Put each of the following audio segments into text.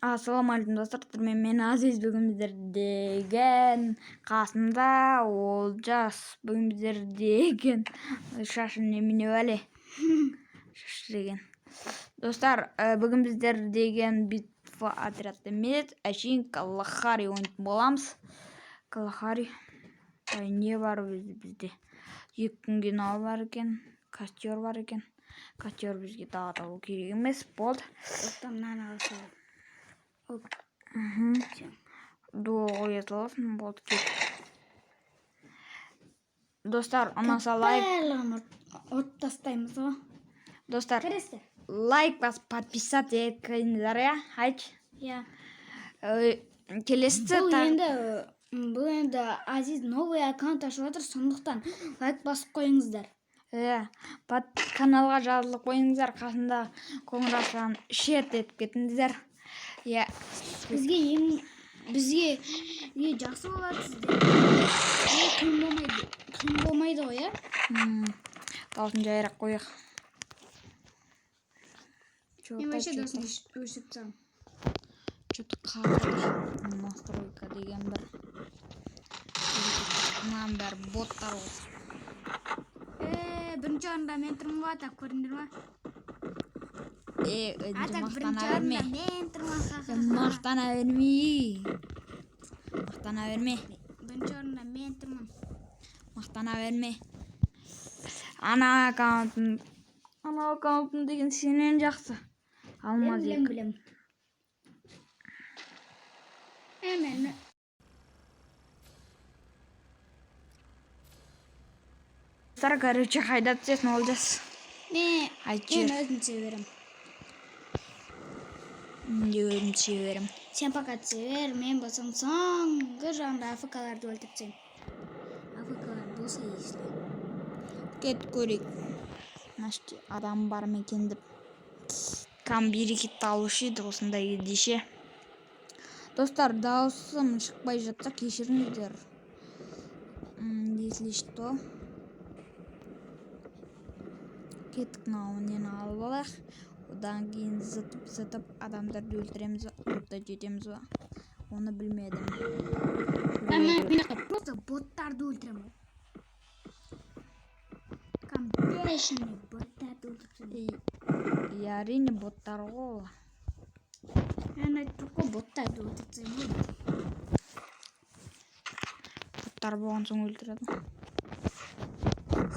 Ассалаумағалейкум достар, мен Азиз. Бүгін біздердеген қасымда Олжас. Бүгін біздердеген шашын немене әле шаш деген достар, бүгін біздердеген битва отряд емес, әшейін Калахари ойнайтын боламыз. Калахари не бар бізде? 2 күнге нал бар екен, костер бар екен. Костер бізге дағыталу керек емес. Болды. Қоя саласың, болды, кет. Достар, ұнаса лайк. От тастаймыз ғой. Достар, лайк басып подписаться еткіңіздер, айтшы. Келесті Бұл енді Азиз новый аккаунт ашып отыр, сондықтан лайк басып қойыңыздар. Каналға жазылып қойыңыздар, қасында қоңырауын шерт етіп кетіңіздер. Бізге жақсы болады сізде. Қиын болмайды ғой, Даусын жайырақ қойық. Мен вообще даусын өшіп тастадым. Что-то қалды. Настройка деген бір. Мынаның бәрі боттар ол. Бірінші орында мен тұрмын ғой, атап көріңдер ма? Мақтана берме. Бірінші орында мен тұрмын. Мақтана берме. Ана аккаунтым деген сенен жақсы. Алмаз ек. Білем. Короче, қайда түсесің, Олжас? Мен өзім северім. Өзім северім. Сен пока север, мен болсам соңғы жағында африкаларды өлтірсем. Африкалар болса есілі. Кет көрек. Нашты адам бар ма екен деп. Кам берекетті алушы еді осындай деше. Достар, дауысым шықпай жатса кешіріңіздер. Если что. Кеттік науынен алып алайық. Одан кейін зытып адамдарды өлтіреміз, ұртта жетеміз ба? Оны білмедім. Мен просто боттарды өлтірем. Компешінне боттарды өлтірсем. Әрине боттар ғой. Мен айттық қой, боттарды өлтірсем. Боттар болған соң өлтіреді.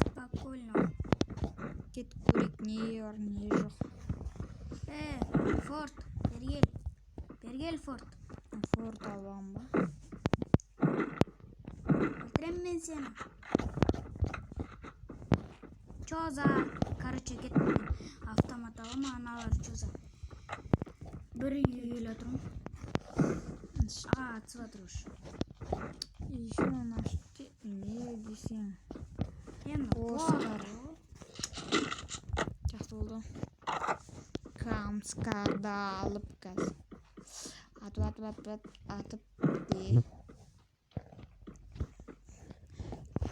Спокойно. Кет көрек, не бар, не жоқ. Форт, бергел форт. Форт алам ба? Өлтірем мен сені. Чоза. Короче, кеттім. Автомат алам, аналар чоза. Бір үйлі тұрым. Атсыва тұруш. Еще нашты не десең. Оскар. Жақсы болды. Камскарды алып қазір. Атып де.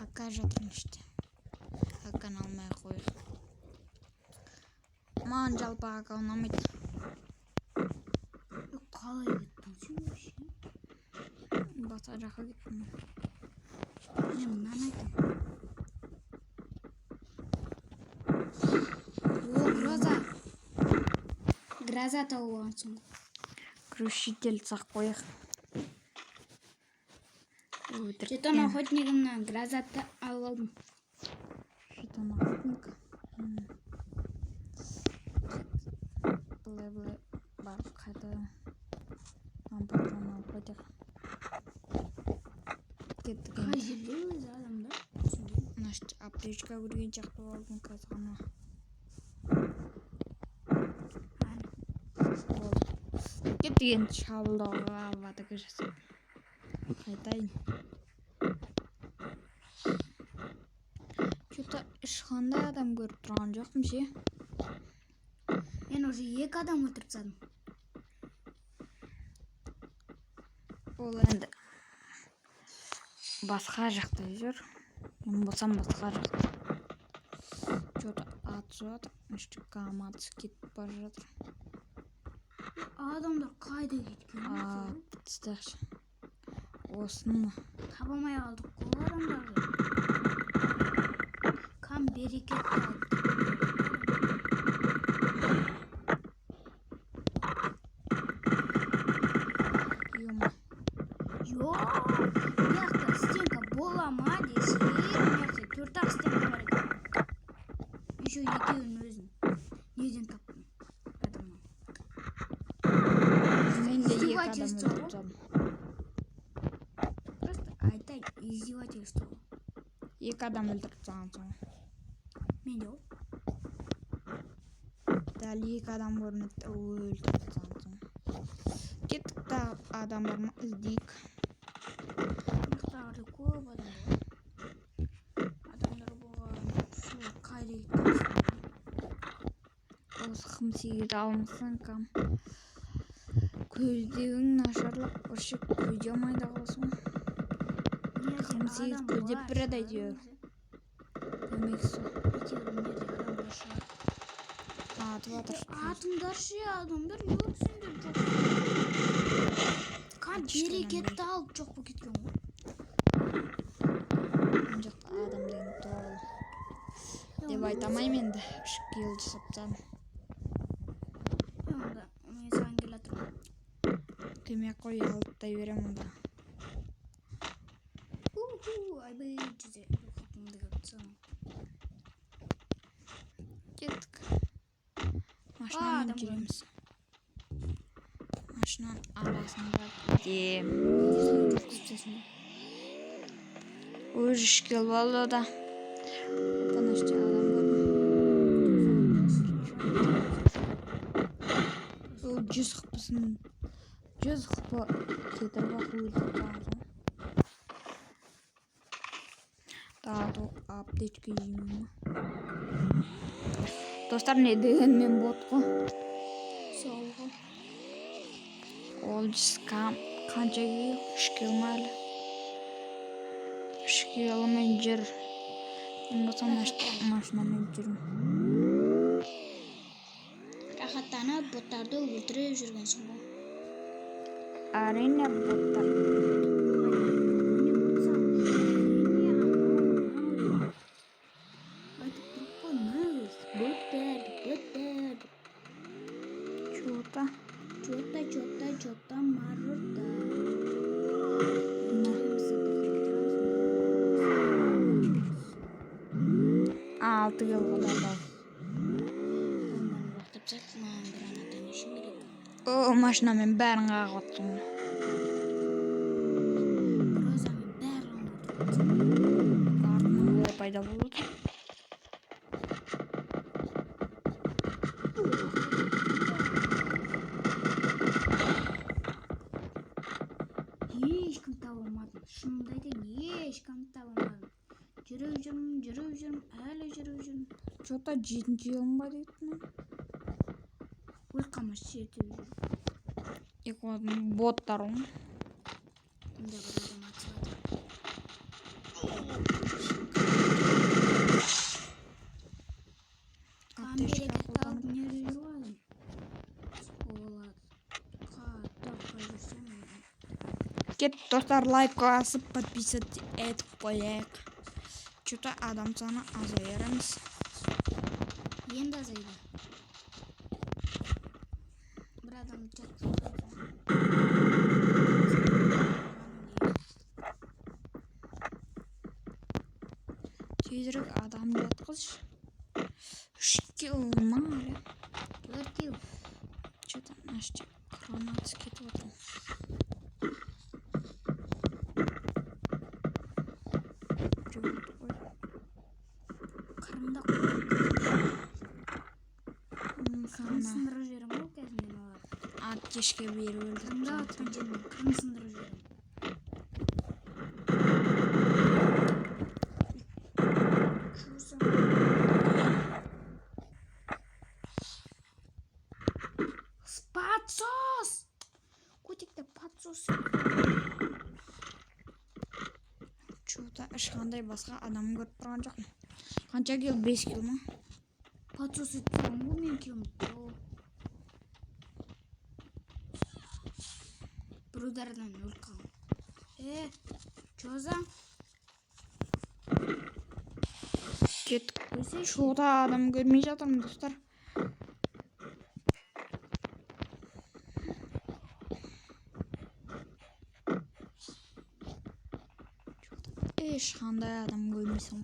Ака жатырын іште. Аканы алмай қойық. Маған жалпы ака ұнамайды. Қалай кеттің сен өші? Басқа жаққа кеттім. Мен мұнан айтым. Гроза тауып алған соң. Крушитель сақ қойық. Жетон охотнигімнен грозатты алып алдым. Жетон охотник. Бұлай барып қайда патрон алып қойдық. Кеттік. Қай жерде өзі адамдар? Нашты аптечка көрген жақты алдым қазғана. Кеттіген шабылдауға ватығы жасап. Қайтайын. Что-то ешқандай адам көріп тұрған жоқпын ше. Мен уже 2 адам өлтіріп тастадым. Ол енді басқа жақта жүр. Мен болсам басқа жақта. Что-то ат жатыр. Үштік каматсы кетіп бара жатыр. Adamlar kayda gitken. Attılar. Osunu. Tabamay aldık o adamları. Kan bereket aldık. Yuma. Yo, yakta stenka bolama desi. Merse 4 stenka var ekan. Еще екеуін өзін неден таптым адамнан. Men de iki adam İzdivательство. öldüreceğim. Просто айтайын, издевательство. İki adam öldüreceğim sonra. Мен де ол. Dali iki adam görünüp öldüreceğim sonra. Gittik de adamlarını izleyik. Мықтарды көп адам бар. Адамдар болған сол қайда кеткен. Осы 8 almışsın kam. Көздегің нашарлап ұршық көзе алмайда қалсын. 8 көздеп бір адай diyor. Demek su. Atı batır. Атыңдар ше, адамдар өксіңдер жоқ. Қан берекетті алып жоқ болып кеткен ғой. Mın жақта адам деген толы. Деп айтамайм енді. 3 yıl жасапсам. Онда мен саған келе жатырмын. Көмек қой алыттай берем онда. Айбай жүзе. Рухатымды көптсің. Кеттік. Машинамен жүреміз. Машинаның арасында дем. Өз ішкел болды да. Танышты адам көрдім. Ол 100 қыпысын. 100 қыпы кетір бақ өлді қалды. Дағды аптечке жеймін. Достар не деген мен ботқы. Соғы. Ол жискам қанша кел? 3 кел майлы. 3 келімен жүр. Мен болсам машинамен жүрім. Рахаттанып боттарды өлтіріп жүргенсің ғой. Әрине боттар. Чота марырда. 6 yıl kadar da. Ondan uğraştıp satmağın granatını işin gerek. O машинамен бәрін қағып attım. Розамен бәрін отырды. Артынан ой пайда болды. Ешкім таба алмадым. Шынымды айтайын, ешкім таба алмадым. Жүріп жүрмін, әлі жүріп жүрмін. Что-то 7 yılım var dedim. Ой, қамаш сертіп жүріп. Екуадың боттарым. Мында бір адам атсылады. Камберекетті алып не жүргадым. Болады. Қатты жүрсем. Кет достар лайк басып подписываться етіп қояйық. Что-то адам саны азайырмыз. Енді азайды. Бір адам жатты. Тезірек адам жатқыз. 3 kil ма? 4 kil. Что-то наште гранат кетіп отыр. Қарымда қырын сындырып жіберем ғой қазір мен олар. Ат кешке бері Қырымда өлді. атқан жермен қырын сындырып жіберем. Подсос! Котикті подсос. Что-то ешқандай басқа адам көріп тұрған жоқпын. Қанша кил? 5 kil ма? Подсос етсем ғой мен килмін. Rudardan өліп қалған. Чоза? Кеттік. Шоуда адам көрмей жатырмын, достар. Ешқандай адам көрмейсің.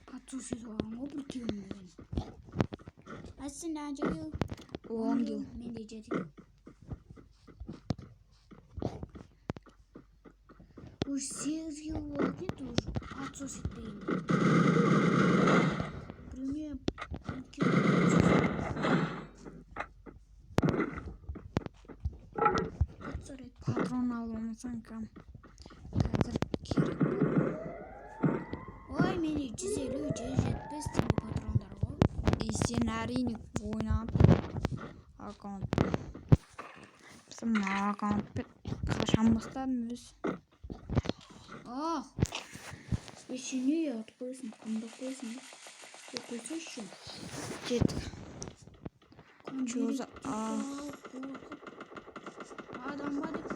Патсосыз оған ғой бір кеуімдеген. Әсін әнші кеу? 10 кеу. Менде 7 кеу. Уж 8 кеу болады еді уже. Патсос етпеген. Біреуіне 1 кеу патсос ет. Патрон алмасаң кәм. Қазір керек. Ой, менде 150-175 теңге патрондар ғой. Сен әрине ойнап аккаунт. Біз мына аккаунтпен қашан бастадым өз. Пешіне ят қойсын, қымдық қойсын. Оқылса үшін. Кеттік. Чоза. Адам ба деп.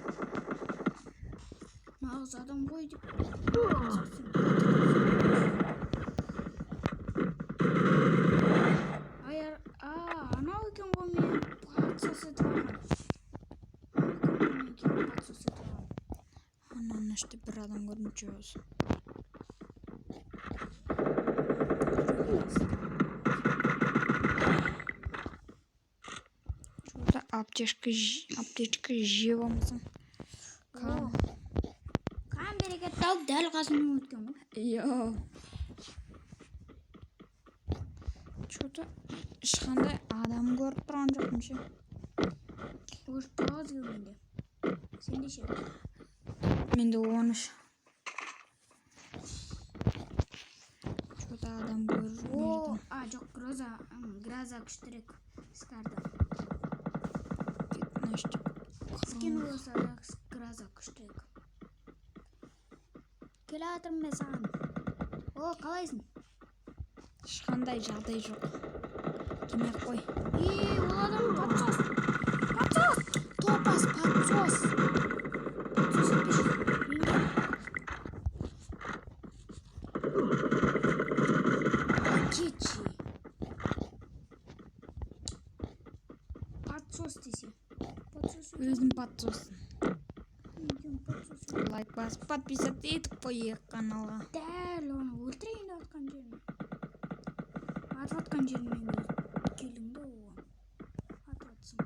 Нағыз адам ғой деп. Анау екен ғой мен патсос етіп алған. Анан іште бір адам көрмейші өзі. Шоуда аптечка жеп алмасаң. Кам берекет тауып дәл қасымнан өткен ғой. Шоуда ешқандай адам көріп тұрған жоқпын ше. Уже 9 кеу менде. Сенде ше? Менде 13. Шоуда адам көрмейді. Жоқ, гроза күштірек скарды. Скин болса да гроза күштірек. Келе жатырмын мен саған. Қалайсың? Ешқандай жағдай жоқ. Демек қой. Ол адам патсос. Патсос! Топас патсос. Патсос етпеші. Кетші. Патсос десе. Өзің патсосын. Лайк басып, подписаться етіп қойық каналға. Дәл оны өлтірейін деп атқан жерін. Атып атқан жерінен келіңді оған. Атып атсың.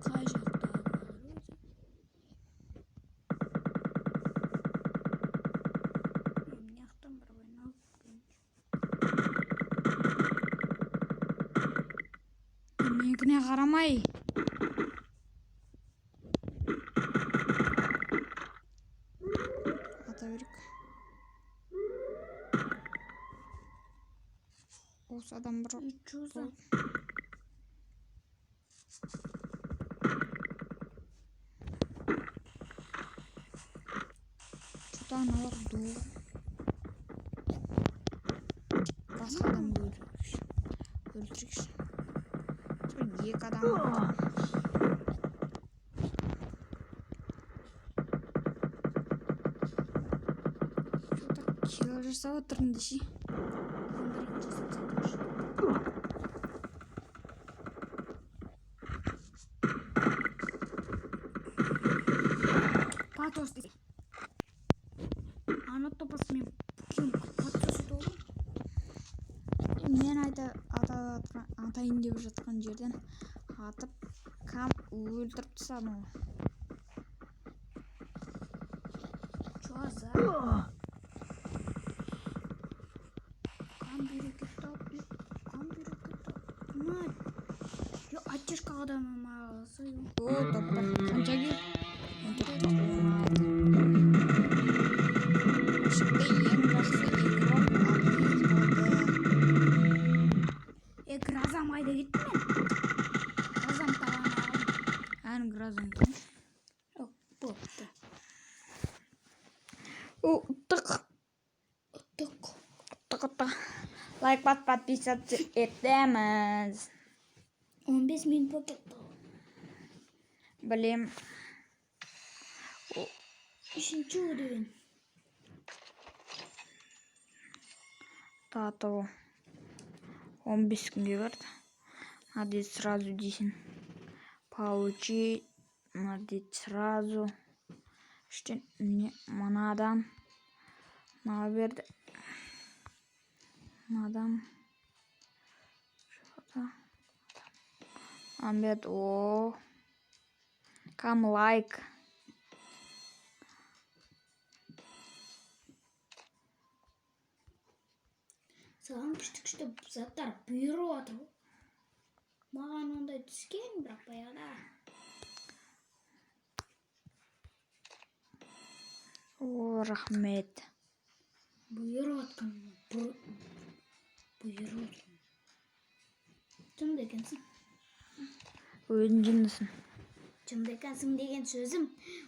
Қай жақта атып өзі? Мен яқтан бір ойнап көрейін. Менікіне қарамай. Ата берік. Осы адам бір... Чоза. Шоуда аналар ду. Басқа адам өлтірікші. Екі адам. Шоуда кило жасап отырмын деші. Патос десе. Ана топас мен патос етіп Мен атайын деп жатқан жерден атып кам өлтіріп тастадым. Чоза. Кам берекет тауып. Аттешқа адамы мағысы. Топтар. Қанша кеу? 14. Шықты ең жақсы игрок Абдиз болды. Гроза майда кетті мен. Грозам талан алған. Ән грозам кем. Бопты. Ұттық. Лайк бас подписаться етеміз. 15 минут болып кетті. Білем. Үшінші деген. Тату. 15 күнге берді. Надо сразу дейсің. Получи. Надо сразу. Іштен мынадан. Мына берді. Мынадан. Амбет, о. Кам лайк. Саған күшті заттар бұйырып отыр. Маған ондай түскен, бірақ баяғыда. О, рахмет. Бұйырып отқан. Бұйырып отқан. Жынды екенсің. Өзің жындысың. Жынды екенсің деген сөзім,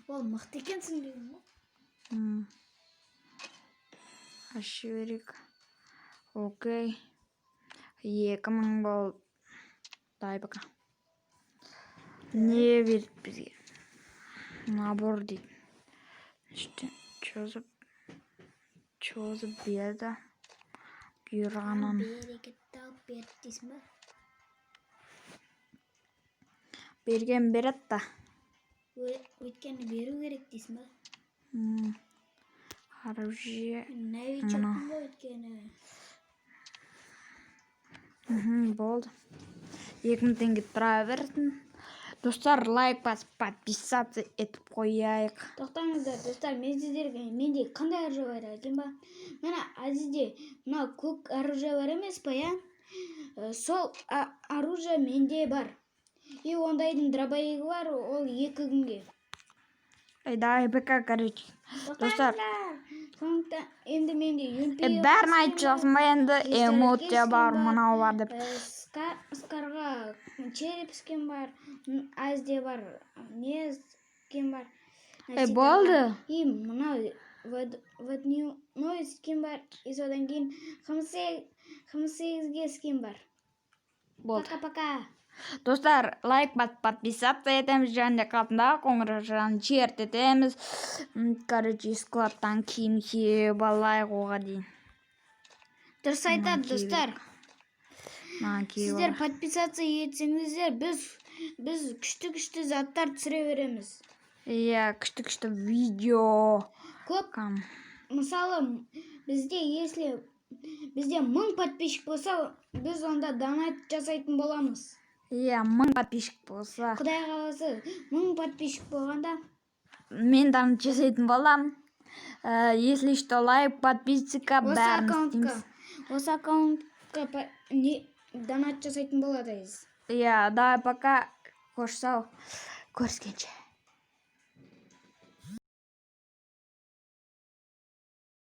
ол мықты екенсің деген ғой. Ашы берек. Окей. 2000 бол. Дай бака. Не беріп бізге? Набор дейді. İşte çözüp берді. Бұйырғанын. Берекетті алып берді дейсің ба? Берген береді да. Өйткені беру керек дейсің ба? Оружие. Новичокпын ғой өйткені. Болды. 2000 теңге тұра берсін. Достар, лайк басып, подписаться етіп қояйық. Тоқтаңыздар, достар, мен сіздерге менде қандай оружие бар екен ба? Мына Азизде мына көк оружие бар емес па, я? Сол оружие менде бар. И ондайдың дробовигі бар, ол 2 күнге. Дай бека, короче. Достар, сондықтан енді менде UMP бәрін айтып жатсың ба енді? Эмоция бар, мынау бар деп. Скарға череп скен бар, Азде бар, не скен бар. Болды. И мынау водяной скен бар, и содан кейін 58-ге скен бар. Болды. Пока-пока. Достар, лайк басып, подписаться етеміз, және қасындағы қоңырауын шертетеміз. Короче, складтан киім киіп алайық оған дейін. Дұрыс айтады, достар. Сіздер подписаться етсеңіздер, біз күшті заттар түсіре береміз. Иә, күшті видео. Көп. Мысалы, бізде 1000 подписчик болса, біз онда донат жасайтын боламыз. Иә, 1000 подписчик болса. Құдай қаласа, 1000 подписчик болғанда мен донат жасайтын болам. Если что, лайк, подписчика бәрін істейміз. Осы аккаунтқа донат жасайтын боладыз. Иә, давай пока. Қош сау. Көріскенше.